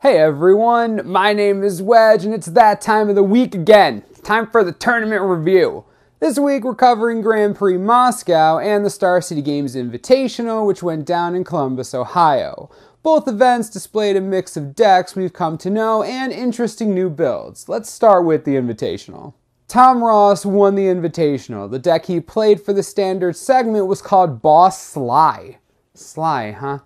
Hey everyone, my name is Wedge and it's that time of the week again. It's time for the tournament review. This week we're covering Grand Prix Moscow and the Star City Games Invitational, which went down in Columbus, Ohio. Both events displayed a mix of decks we've come to know and interesting new builds. Let's start with the Invitational. Tom Ross won the Invitational. The deck he played for the standard segment was called Boss Sly. Sly, huh?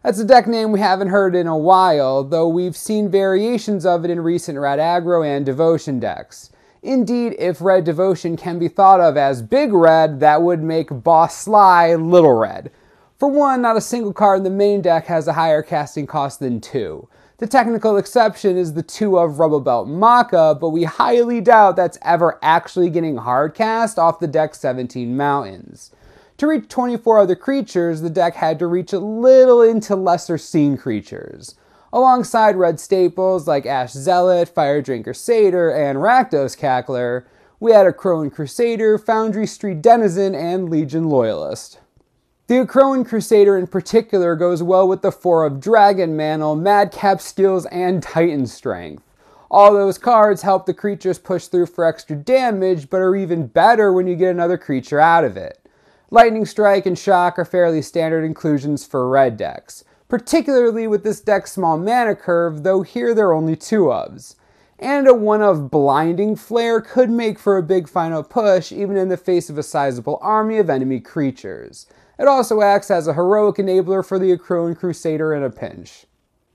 That's a deck name we haven't heard in a while, though we've seen variations of it in recent Red Aggro and Devotion decks. Indeed, if Red Devotion can be thought of as Big Red, that would make Boss Sly Little Red. For one, not a single card in the main deck has a higher casting cost than 2. The technical exception is the 2 of Rubble Belt Maka, but we highly doubt that's ever actually getting hard cast off the deck's 17 mountains. To reach 24 other creatures, the deck had to reach a little into lesser seen creatures. Alongside red staples like Ash Zealot, Fire Drain Crusader, and Rakdos Cackler, we had a Crowan Crusader, Foundry Street Denizen, and Legion Loyalist. The Crowan Crusader in particular goes well with the 4 of Dragon Mantle, Madcap Skills, and Titan Strength. All those cards help the creatures push through for extra damage, but are even better when you get another creature out of it. Lightning Strike and Shock are fairly standard inclusions for red decks, particularly with this deck's small mana curve, though here there are only 2 ofs. And a 1 of Blinding Flare could make for a big final push even in the face of a sizable army of enemy creatures. It also acts as a heroic enabler for the Crowan Crusader in a pinch.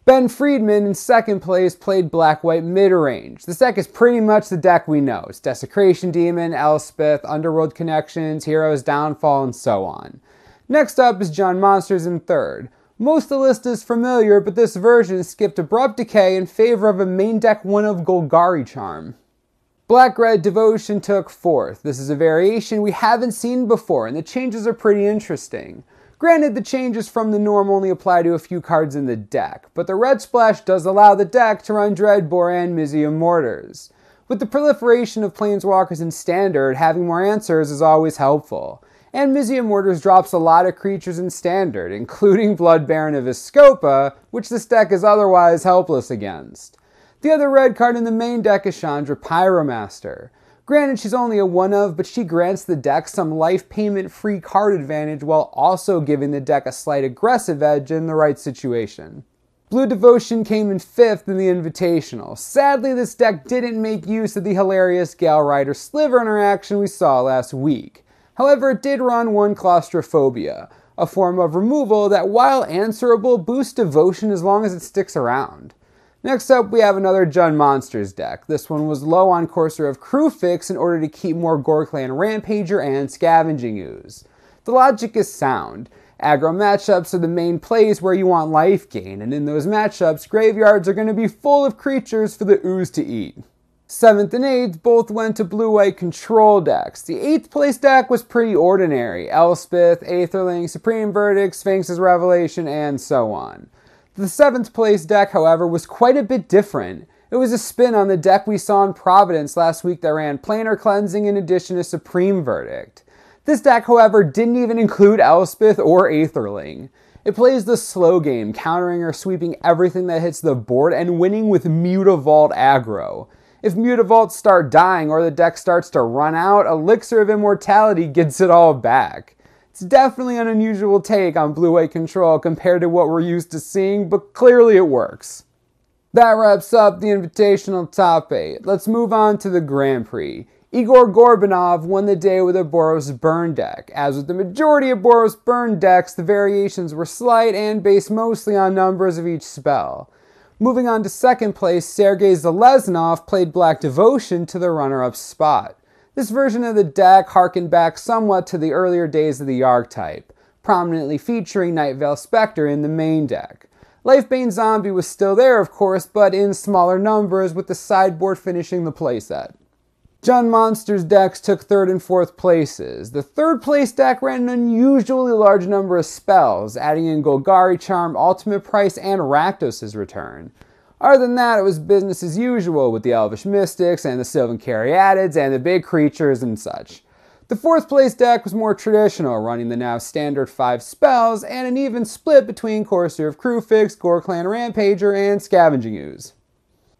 Ben Friedman in second place played Black-White Mid-Range. This deck is pretty much the deck we know. It's Desecration Demon, Elspeth, Underworld Connections, Heroes Downfall, and so on. Next up is John Monsters in third. Most of the list is familiar, but this version skipped Abrupt Decay in favor of a main deck 1 of Golgari Charm. Black-Red Devotion took fourth. This is a variation we haven't seen before, and the changes are pretty interesting. Granted, the changes from the norm only apply to a few cards in the deck, but the red splash does allow the deck to run Dreadbore and Mizzium Mortars. With the proliferation of Planeswalkers in Standard, having more answers is always helpful. And Mizzium Mortars drops a lot of creatures in Standard, including Blood Baron of Escopa, which this deck is otherwise helpless against. The other red card in the main deck is Chandra Pyromaster. Granted, she's only a 1 of, but she grants the deck some life payment free card advantage while also giving the deck a slight aggressive edge in the right situation. Blue Devotion came in 5th in the Invitational. Sadly, this deck didn't make use of the hilarious Gale Rider Sliver interaction we saw last week. However, it did run 1 Claustrophobia, a form of removal that, while answerable, boosts Devotion as long as it sticks around. Next up, we have another Jund Monsters deck. This one was low on Courser of Crewfix in order to keep more Gore-Clan Rampager and Scavenging Ooze. The logic is sound. Aggro matchups are the main plays where you want life gain, and in those matchups, graveyards are going to be full of creatures for the Ooze to eat. 7th and 8th both went to blue-white control decks. The 8th place deck was pretty ordinary. Elspeth, Aetherling, Supreme Verdict, Sphinx's Revelation, and so on. The 7th place deck, however, was quite a bit different. It was a spin on the deck we saw in Providence last week that ran Planar Cleansing in addition to Supreme Verdict. This deck, however, didn't even include Elspeth or Aetherling. It plays the slow game, countering or sweeping everything that hits the board and winning with Mutavault aggro. If Mutavaults start dying or the deck starts to run out, Elixir of Immortality gets it all back. It's definitely an unusual take on blue-white control compared to what we're used to seeing, but clearly it works. That wraps up the Invitational top 8. Let's move on to the Grand Prix. Igor Gorbanov won the day with a Boros Burn deck. As with the majority of Boros Burn decks, the variations were slight and based mostly on numbers of each spell. Moving on to second place, Sergei Zaleznov played Black Devotion to the runner-up spot. This version of the deck harkened back somewhat to the earlier days of the archetype, prominently featuring Nightveil Spectre in the main deck. Lifebane Zombie was still there, of course, but in smaller numbers, with the sideboard finishing the playset. Jund Monsters decks took 3rd and 4th places. The 3rd place deck ran an unusually large number of spells, adding in Golgari Charm, Ultimate Price, and Rakdos' return. Other than that, it was business as usual with the Elvish Mystics and the Sylvan Caryatids and the big creatures and such. The 4th place deck was more traditional, running the now standard 5 spells and an even split between Corsair of Kruphix, Gore Clan Rampager, and Scavenging Ooze.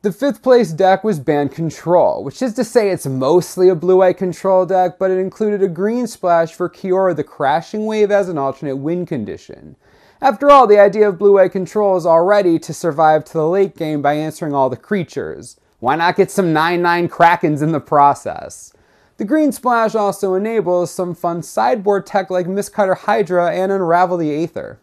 The 5th place deck was Band Control, which is to say it's mostly a blue-white control deck, but it included a green splash for Kiora the Crashing Wave as an alternate win condition. After all, the idea of blue-white control is already to survive to the late game by answering all the creatures. Why not get some 9/9 Krakens in the process? The green splash also enables some fun sideboard tech like Mistcutter Hydra and Unravel the Aether.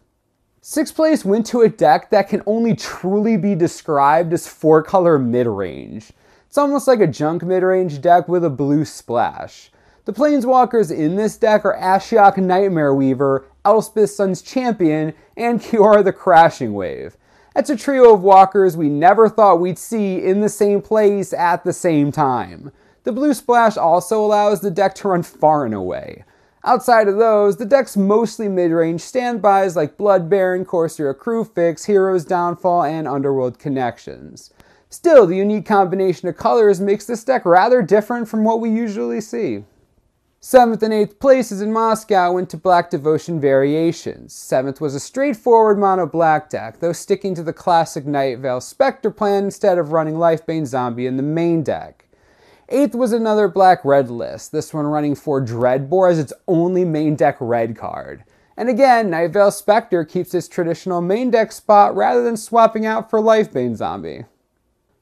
6th place went to a deck that can only truly be described as 4-color mid-range. It's almost like a junk mid-range deck with a blue splash. The planeswalkers in this deck are Ashiok Nightmare Weaver, Elspeth Sun's Champion, and Kiora the Crashing Wave. That's a trio of walkers we never thought we'd see in the same place at the same time. The blue splash also allows the deck to run far and away. Outside of those, the deck's mostly mid-range standbys like Blood Baron, Corsair Kruphix, Hero's Downfall, and Underworld Connections. Still, the unique combination of colors makes this deck rather different from what we usually see. 7th and 8th places in Moscow went to Black Devotion Variations. 7th was a straightforward mono black deck, though sticking to the classic Nightveil Spectre plan instead of running Lifebane Zombie in the main deck. 8th was another black-red list, this one running 4 Dreadbore as its only main deck red card. And again, Nightveil Spectre keeps its traditional main deck spot rather than swapping out for Lifebane Zombie.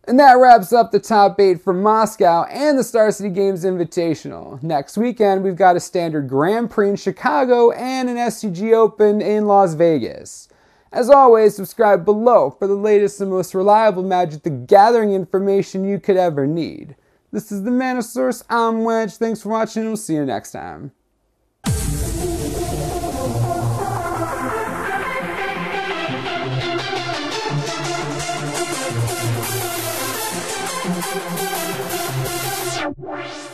And that wraps up the top 8 from Moscow and the Star City Games Invitational. Next weekend, we've got a standard Grand Prix in Chicago and an SCG Open in Las Vegas. As always, subscribe below for the latest and most reliable Magic the Gathering information you could ever need. This is the Mana Source, I'm Wedge, thanks for watching, and we'll see you next time. Wow.